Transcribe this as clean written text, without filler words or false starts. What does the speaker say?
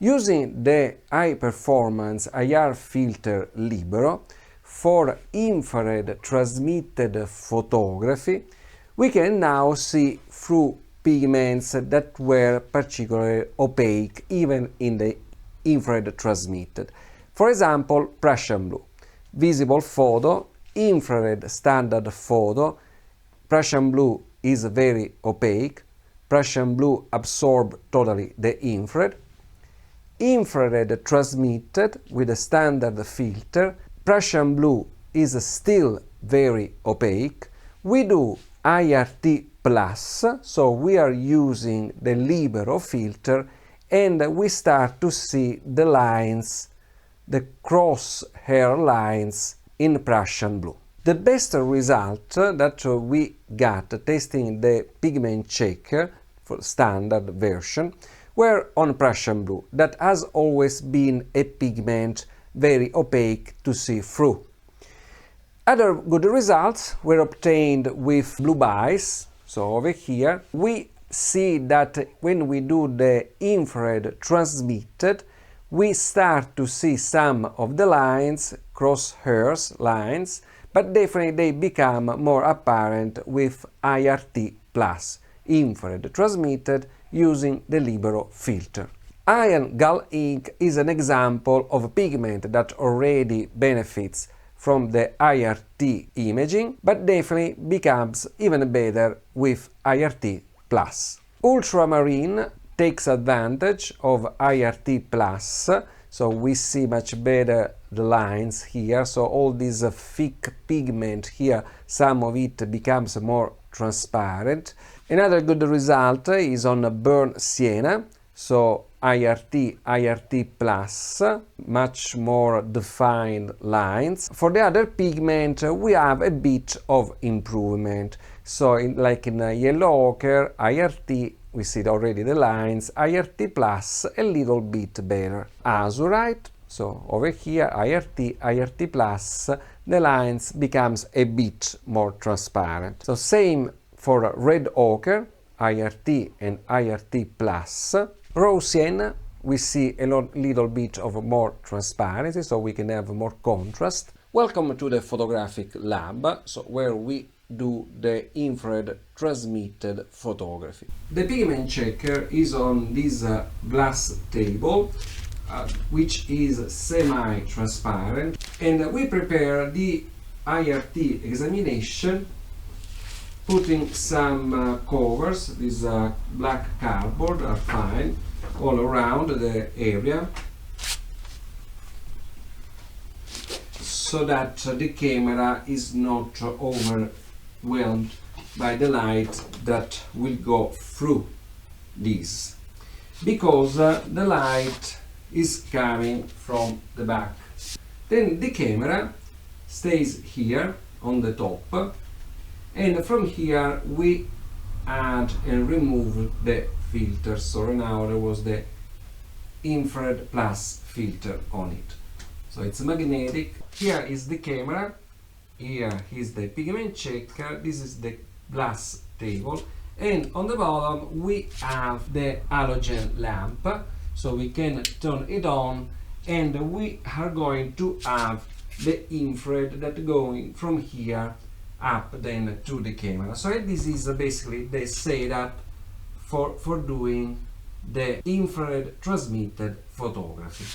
Using the high-performance IR filter LIBERO for infrared transmitted photography, we can now see through pigments that were particularly opaque even in the infrared transmitted. For example, Prussian blue, visible photo, infrared standard photo. Prussian blue is very opaque. Prussian blue absorbs totally the infrared. Infrared transmitted with a standard filter. Prussian blue is still very opaque. We do IRT plus, so we are using the LIBERO filter, and we start to see the lines, the crosshair lines in Prussian blue. The best result that we got testing the pigment checker for standard version were on Prussian blue, that has always been a pigment very opaque to see through. Other good results were obtained with blue bias. So over here we see that when we do the infrared transmitted, we start to see some of the lines, crosshairs lines, but definitely they become more apparent with IRT plus, infrared transmitted using the LIBERO filter. Iron gall ink is an example of a pigment that already benefits from the IRT imaging, but definitely becomes even better with IRT plus. Ultramarine takes advantage of IRT plus, so we see much better the lines here, so all this thick pigment here, some of it becomes more transparent. Another good result is on burnt sienna, so IRT plus, much more defined lines. For the other pigment we have a bit of improvement, so like in yellow ochre, IRT, we see already the lines, IRT plus a little bit better. Azurite, so over here IRT plus, the lines becomes a bit more transparent. So same for red ochre, IRT and IRT plus. Raw sienna, we see a little bit of more transparency, so we can have more contrast. Welcome to the photographic lab, so where we do the infrared transmitted photography. The pigment checker is on this glass table, which is semi-transparent, and we prepare the IRT examination putting some covers. These black cardboard are fine all around the area, so that the camera is not overwhelmed by the light that will go through this, because the light is coming from the back. Then the camera stays here on the top, and from here we add and remove the filter. So now there was the infrared plus filter on it, so it's magnetic. Here is the camera, here is the pigment checker, this is the glass table, and on the bottom we have the halogen lamp, so we can turn it on, and we are going to have the infrared that going from here up then to the camera. So this is basically the setup for doing the infrared transmitted photography.